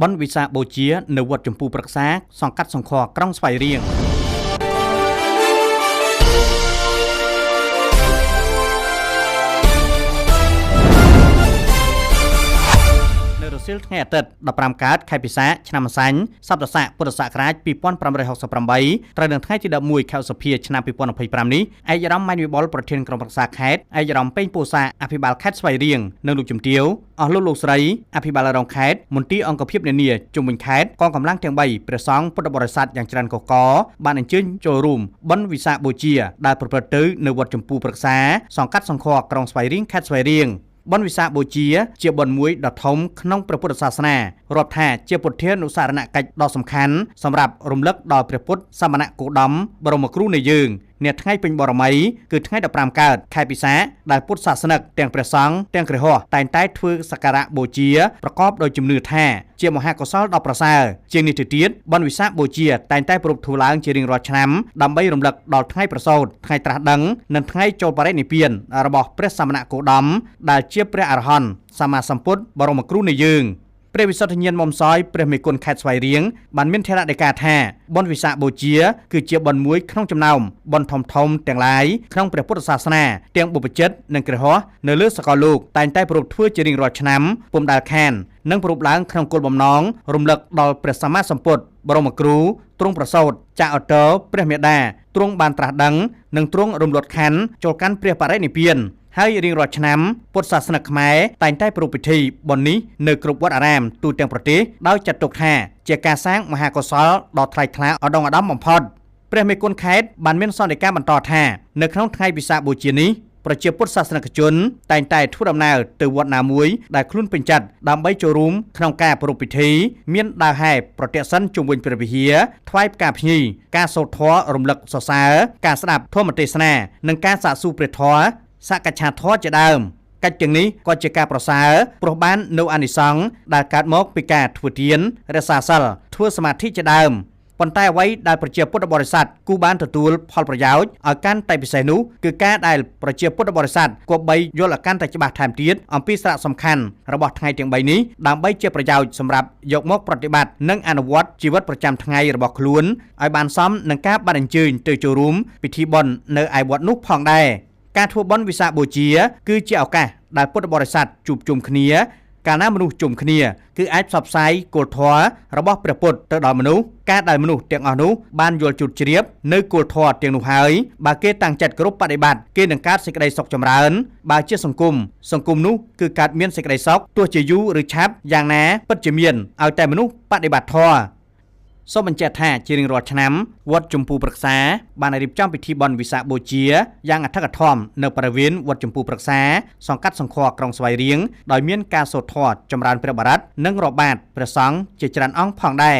បនវិសាបូជានៅវត្តចម្ពូប្រក្សាសង្កាត់សង្ខក្រុងស្វាយរៀងរសៀលថ្ងៃអាទិត្យ15កើតខែពិសាខឆ្នាំម្សាញ់សប្តាហ៍ស័កពុទ្ធសករាជ2568ត្រូវនៅថ្ងៃទី11ខែឧសភាឆ្នាំ2025នេះឯកឧត្តមម៉ែនវិបុលប្រធានក្រុមប្រឹក្សាខេត្តឯកឧត្តមពេញពោធិ៍សាអភិបាលខេត្តស្វាយរៀងនិងលោកជំទាវអស់លោកស្រីអភិបាលរងខេត្តមន្ទីរអង្គភាពនានាជុំវិញខេត្តកងកម្លាំងទាំង3ព្រះសង្ឃពុទ្ធបរិស័ទយ៉ាងច្រើនកុះករបានអញ្ជើញចូលរួមបន់វិសាខបូជាដែលប្រព្រឹត្តទៅនៅវត្តចម្ពូប្រក្សាសង្កាត់សង្ខក្រុងស្វាយរៀងខេត្តស្វាយរៀងបនវិសាខបូជាបនមួយដ៏ធំក្នុងព្រះពុទ្ធសាសនារាប់ថាជាពុទ្ធានុសារណកិច្ចដ៏សំខាន់សម្រាប់រំលឹកដល់ព្រះពុទ្ធសមណគោតមបរមគ្រូនៃយើងនាថ្ងៃពេញបរមីគឺថ្ងៃ15កើតខែពិសាខដែលពុទ្ធសាសនិកទាំងព្រះសង្ឃទាំងគ្រហស្ថតែងតែធ្វើសក្ការៈបូជាប្រកបដោយជំនឿថាជាមហាកុសលដ៏ប្រសើរជាងនេះទៅទៀតបនវិសាខបូជាតែងតែប្រពធ្វើឡើងជារៀងរាល់ឆ្នាំដើម្បីរំលឹកដល់ថ្ងៃប្រសូតថ្ងៃត្រាស់ដឹងនិងថ្ងៃចូលបរិនិព្វានរបស់ព្រះសមណគោតមដែលជាព្រះអរហន្តសម្មាសម្ពុទ្ធបរមគ្រូនៃយើងព្រះវិសុទ្ធញ្ញាណមុំសយព្រះមេគុណខេត្តស្វាយរៀងបានមានថេរដីកាថាបុណ្យវិសាខបូជាគឺជាបុណ្យមួយក្នុងចំណោមបុណ្យធំទាំងឡាយក្នុងព្រះពុទ្ធសាសនាទាំងបុព្វជិតនិងគ្រហស្ថនៅលើសកលលោកតែងតែប្រពធ្វើជារៀងរាល់ឆ្នាំពុំដែលខាននិងប្រពឡើងក្នុងគោលបំណងរំលឹកដល់ព្រះសម្មាសម្ពុទ្ធបរមគ្រូទ្រង់ប្រសូតចាក់ឧត្តរព្រះមេដាទ្រង់បានត្រាស់ដឹងនិងទ្រង់រំលត់ខណ្ឌចូលកាន់ព្រះបរិនិព្វានហើយរៀងរាល់ឆ្នាំពុទ្ធសាសនិកខ្មែរតែងតែប្រារព្ធពិធីបុណ្យនេះនៅគ្រប់វត្តអារាមទូទាំងប្រទេសដោយចាត់ទុកថាជាការសាងមហាកុសលដ៏ថ្លៃថ្លាឧត្តមឧត្តមបំផុតព្រះមេគុណខេត្តបានមានសន្និការបន្តថានៅក្នុងថ្ងៃវិសាខបូជានេះប្រជាពុទ្ធសាសនិកជនតែងតែធ្វើដំណើរទៅវត្តណាមួយដែលខ្លួនពេញចិត្តដើម្បីចូលរួមក្នុងការប្រារព្ធពិធីមានដើរហែប្រតិសិនជុំវិញព្រះវិហារថ្វាយផ្កាភ្ញីការសូត្រធម៌រំលឹកសរសើរការស្ដាប់ធម៌ទេសនានិងការសាកសួរព្រះធម៌សកច្ឆាធម៌ជាដើមកិច្ចទាំងនេះក៏ជាការប្រសើរព្រោះបាននៅអានិសង្ឃដែលកើតមកពីការធ្វើទានរក្សាសិលធ្វើសមាធិជាដើមប៉ុន្តែអ្វីដែលប្រជាពុទ្ធបរិស័ទគូបានទទួលផលប្រយោជន៍ឲ្យកាន់តែពិសេសនោះគឺការដែលប្រជាពុទ្ធបរិស័ទគប្បីយល់ឲ្យកាន់តែច្បាស់ថែមទៀតអំពីសារៈសំខាន់របស់ថ្ងៃទាំង3នេះដើម្បីជាប្រយោជន៍សម្រាប់យកមកប្រតិបត្តិនិងអនុវត្តជីវិតប្រចាំថ្ងៃរបស់ខ្លួនឲ្យបានសមនឹងការបានអញ្ជើញទៅចូលរួមពិធីបុណ្យនៅឯវត្តនោះផងដែរការធ្វើបុណ្យវិសាខបូជាគឺជាឱកាសដែលពុទ្ធបរិស័ទជួបជុំគ្នាកាលណាមនុស្សជុំគ្នាគឺអាចផ្សព្វផ្សាយគោលធម៌របស់ព្រះពុទ្ធទៅដល់មនុស្សការដែលមនុស្សទាំងអស់នោះបានយល់ជូតជ្រាបនៅគោលធម៌ទាំងនោះហើយបើគេតាំងចិត្តគោរពបដិបត្តិគេនឹងកើតសេចក្តីសុខចម្រើនបើជាសង្គមនោះគឺកើតមានសេចក្តីសុខទោះជាយូរឬឆាប់យ៉ាងណាពិតជាមានឲ្យតែមនុស្សបដិបត្តិធម៌សូមបញ្ជាក់ថាជារៀងរាល់ឆ្នាំវត្តចម្ពូប្រក្សាបានរៀបចំពិធីបុណ្យវិសាខបូជាយ៉ាងអធិកអធមនៅបរិវេណវត្តចម្ពូប្រក្សាសង្កាត់សង្ខក្រុងស្វាយរៀងដោយមានការសូត្រធម៌ចម្រើនព្រះបរិត្តនិងរបាតព្រះសង្ឃជាច្រើនអង្គផងដែរ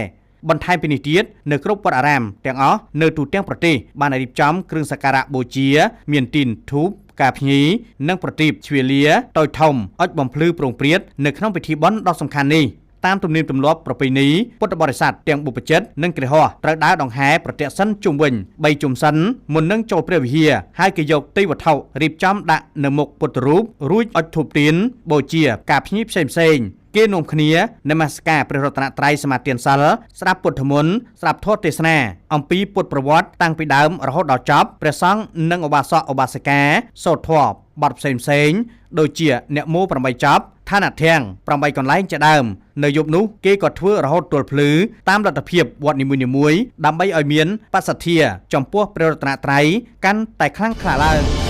បន្ថែមពីនេះទៀតនៅគ្រប់វត្តអារាមទាំងអស់នៅទូទាំងប្រទេសបានរៀបចំគ្រឿងសក្ការៈបូជាមានទីនធូបផ្កាភ្ញីនិងប្រទីបជ្វាលាតូចធំអុជបំភ្លឺប្រងព្រាតនៅក្នុងពិធីបុណ្យដ៏សំខាន់នេះតាមទំនៀមទម្លាប់ប្រពៃណីពុទ្ធបរិស័ទទាំងបុព្វជិតនិងគ្រហស្ថត្រូវដើរដង្ហែប្រតិសិនជុំវិញ3ជុំសិនមុននឹងចូលព្រះវិហារហើយគេយកទេយ្យវត្ថុរៀបចំដាក់នៅមុខពុទ្ធរូបរួចអុជធូបទៀនបូជាផ្កាភ្ញីផ្សេងគេនាំគ្នានមស្ការព្រះរតនត្រ័យសមាទានសិលស្ដាប់ពុទ្ធមន្តស្ដាប់ធម៌ទេសនាអំពីពុទ្ធប្រវត្តិតាំងពីដើមរហូតដល់ចប់ព្រះសង្ឃនិងឧបាសកឧបាសិកាសូត្រធម៌បទផ្សេងដូចជាអ្នកមោ8ចប់ឋានៈធាំង8កន្លែងជាដើមនៅយប់នោះគេក៏ធ្វើរហូតទល់ភ្លឺតាមលទ្ធភាពវត្តនីមួយៗដើម្បីឲ្យមានបស្សទ្ធាចំពោះព្រះរតនត្រ័យកាន់តែខ្លាំងក្លាឡើង